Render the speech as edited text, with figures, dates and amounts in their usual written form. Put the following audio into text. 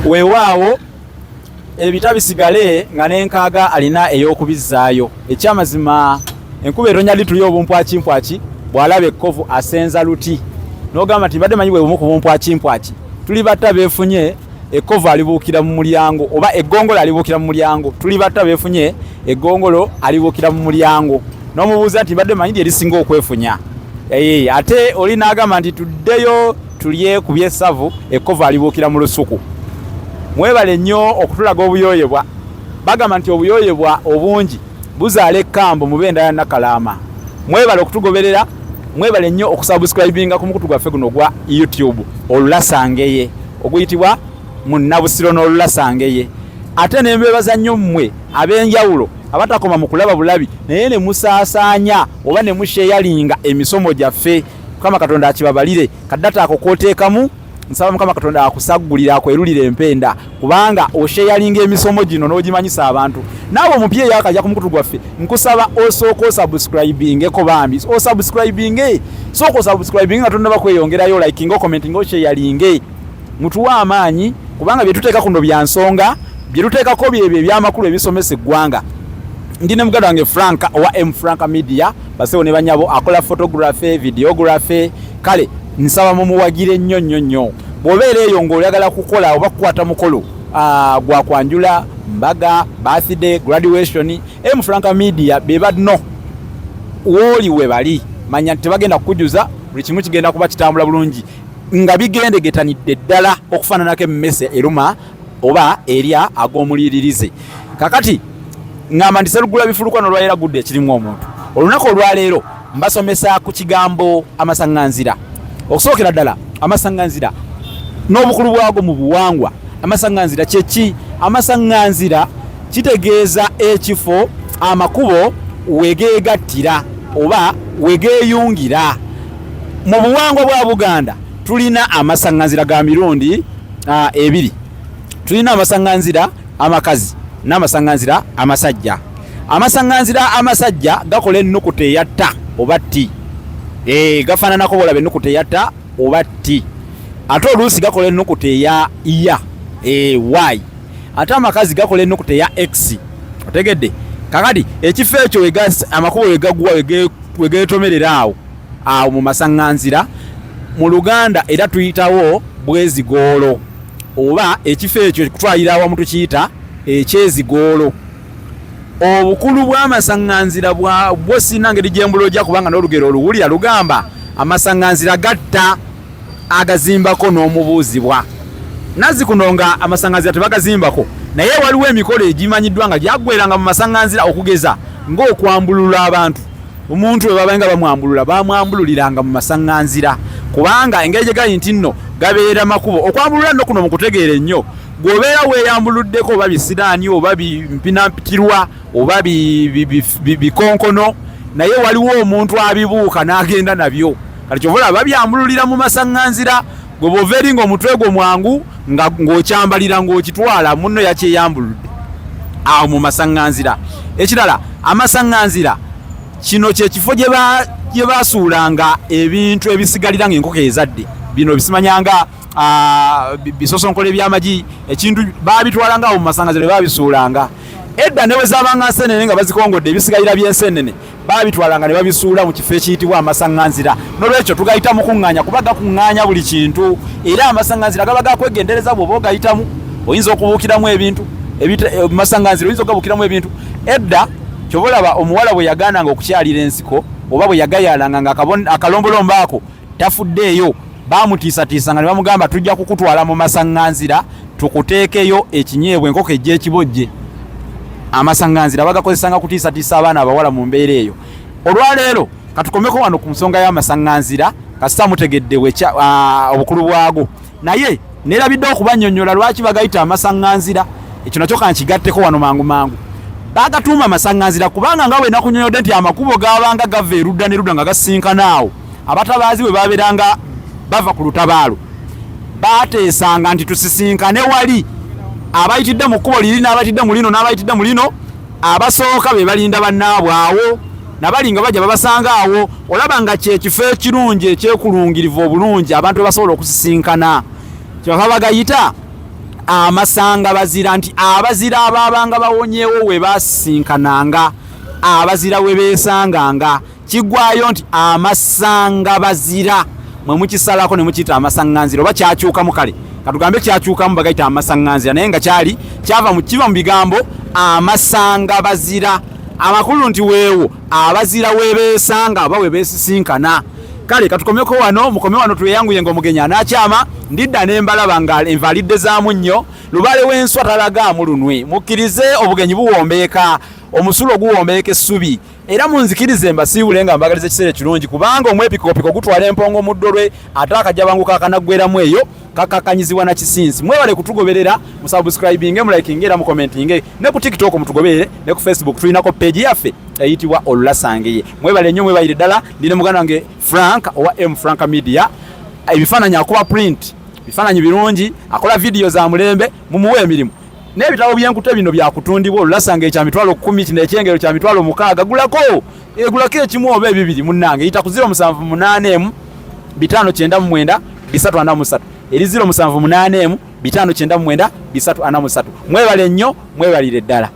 weewaawo ebitabisigale nga n'enkaaga alina ey'okubizaayo. Ekyamazima enkuba eronya lituli obumpwakimpwaki bw'alaba ekkovu asenza luti n'ogamba nti mbadde manyi bwe bumu ku bumpwakimpwaki tuli batta beefunye ekkovu alibuukira mu mulyango oba eggongolo alibuukira mu mulyango. Tuli batta beefunye eggongolo alibuukira mu mulyango n'omubuuza nti mbadde manyi lyerisinga okwefunya. Ate oli n'agamba nti tuddeyo tulye ku byessavu ekkovu alibuukira mu lusuku. Mwebale nnyo okutulaga obuyooyebwa. Bagamba nti obuyooyebwa obungi buzaala ekkambo mu benda ya Nakalaama. Mwebale okutugoberera, mwebale nnyo okusubscribinga ku mukutu gwaffe guno gwa YouTube Olulasangeye oguyitibwa Munnabusiro n'Olulasangeye. Ate ne mbebaza nnyo mmwe ab'enjawulo abatakoma mu kulaba bulabi naye ne musaasaanya oba ne musheyalinga emisomo gyaffe. Mukama Katonda akibabalire kaddata ako kooteekamu. Nsaba Mukama Katonda akusaggulira akwerulira empenda kubanga osheyalinga emisomo gino n'ogimanyisa abantu. Naawe omupye yakajja ku mukutu gwaffe nkusaba osooka osubscribinge ko bambi osubscribinge sooka osubscribinge nga tonna bakweyongerayo liking commenting osheyalinge mutuwa amaanyi kubanga bye tuteeka kuno bya nsonga bye tuteekako byebyo ebyamakulu ebisomesa eggwanga. Ndi ne muganda wange Franka owa M Franka Media basewo ne banyabo akola photography videography kale nsaba mumuwagire nnyo bw'obeera eyo ng'oyagala kukola oba kukwata mukolo gwa kwanjula mbaga birthday graduation M Franka Media beba no woli we bali manya nti bagenda kukujuza buli kimu kigenda kuba kitambula bulungi nga bigendegetanidde ddala okufaananako emmese eruma oba erya ag'omuliririze. Kakati ngamba nti serugula bifulukwano lwalera gudde ekirimu omuntu. Olunaku olwaleero mbasomesa ku kigambo amasaŋŋanzira. Okusookera ddala amasaŋŋanzira n'obukulu bwago mu buwangwa. Amasaŋŋanzira kye ki? Amasaŋŋanzira kitegeeza ekifo amakubo wegeegattira oba wegeeyungira. Mu buwangwa bwa Buganda tulina amasaŋŋanzira ga mirundi ebiri. Tulina amasaŋŋanzira amakazi n'amasaŋŋanzira amasajja. Amasaŋŋanzira amasajja gakola ennukuta eyatta oba T. Gafaananako bw'olaba ennukuta eyatta oba T. Ate oluusi gakola ennukuta eya iya Y. Ate amakazi gakola ennukuta eya X. Otegedde? Kakati ekifo ekyo amakubo wegagwa wegeetomerera awo mu masaŋŋanzira mu Luganda era tuyitawo bwezigoolo oba ekifo ekyo kutwalira awamu tukiyita ekyezigoolo. Obukulu bw'amasaŋŋanzira bwo sina ngeri gyembulo ojja kubanga n'olugero oluwulira lugamba amasaŋŋanzira gatta agazimbako n'omubuuzibwa. Nazzikuno nga amasaŋŋanzira tebagazimbako naye waliwo emikolo egimanyiddwa nga gyaggweranga mu masaŋŋanzira okugeza ng'okwambulula abantu. Omuntu we babenga bamwambulula bamwambululiranga mu masaŋŋanzira kubanga engeri gye gali nti nno gabeera makubo. Okwambulula nno kuno mukutegeera ennyo gwobeera weeyambuluddeko oba bisiraani oba mpinampitirwa oba bikonkono naye waliwo omuntu abibuuka n'agenda nabyo. Kati kyova babyambululira mu masaŋŋanzira gwe bw'ova eri ng'omutwe gwo mwangu ng'okyambalira ng'okitwala munno yakyeyambuludde awo mu masaŋŋanzira. Ekirala amasaŋŋanzira kino kye kifo gye baasuulanga ebintu ebisigalira ng'enkoko ezadde. Bino bisimanyanga bisosonkole by'amagi ekintu baabitwalanga awo mu masaŋŋanzira baabisuulanga. Edda ne bwe zaabanga nseenene nga bazikongodde ebisigalira by'enseenene baabitwalanga ne babisuula mu kifo ekiyitibwa amasaŋŋanzira. N'olwekyo tugayita mukuŋŋaanya kuba gakuŋŋaanya buli kintu era amasaŋŋanzira gaba gakwegendereza bw'oba ogayitamu oyinza okubuukiramu ebintu masaŋŋanzira oyinza okugabuukiramu ebintu. Edda kyova olaba omuwala bwe yagaananga okukyalira ensiko oba bwe yagayaalanga nga akalombolombo ako tafuddeeyo baamutiisatiisanga ne bamugamba tujja kukutwala mu masaŋŋanzira tukuteekeyo ekinyeebwa enkoko egy'ekibojje. Amasaŋŋanzira bagakozesanga kutiisatiisa abaana abawala mu mbeera eyo. Olwaleero katukomeko wano ku nsonga y'amasaŋŋanzira kasita mutegedde obukulu bwago naye neerabidde okubannyonnyola lwaki bagayita amasaŋŋanzira. Ekyo nakyo kankigatteko wano mangu mangu. Bagatuuma amasaŋŋanzira kubanga nga bwe nakunnyonnyodde nti amakubo gaabanga gava erudda ne ludda nga gasinkana awo. Abatabaazi bwe baabeeranga bava ku lutabaalo baateesanga nti tusisinkane wali abayitidde mu kkubo liri n'abayitidde mu lino n'abayitidde mu lino abasooka be balinda bannaabwe awo nabali nga bajja babasanga awo. Olaba nga kyekifo ekirungi ekyekulungirivu obulungi abantu basobola okusisinkana. Kyova bagayita amasanga bazira nti abazira ababanga bawonyeewo we basinkananga abazira we beesanganga kigwayo nti amasanga bazira mwe mukisalako ne mukiyita amasaŋŋanzira oba kyakyukamu kale katugambe kyakyukamu bagayita amasaŋŋanzira naye nga kiva mu bigambo amasanga bazira amakulu nti weewo abazira we beesanga aba we beesisinkana kale katukomeko wano mukome wano tweyanguye ng'omugenyi anakyama ndidda nembalaba nga envalidde zaamu nnyo lubale w'enswa talagaamu lunwe mukkirize obugenyi buwombeeka omusulo guwombeeka essubi era munzikirize mbasiibule nga mbagaliza ekiseera ekirungi kubanga omwepikoopiko gutwala empongo mu ddolwe ate akajabanguko akanaggweramu eyo kakakanyizibwa na kisinsi mwebale kutugoberera musubscribinge mulayikinge era mukomentinge ne ku tiktok mutugoberere ne ku facebook tulinako page yaffe eyitibwa Olulasangeye mwebale nnyo mwebayire ddala ndine muganda wange Frank owa M Frank Media ebifaananyi akuba print bifaananyi birungi akola video za mulembe mumuwe emirimu n'ebitabo by'enkute bino byakutundibwa Olulasangeye kya mitwalo 10 kino ekyengero kya mitwalo 6 gulako ekimu oba ebibiri munnange yita ku 078 599 343 eri 078 599 343 mwebale nnyo mwebalire ddala.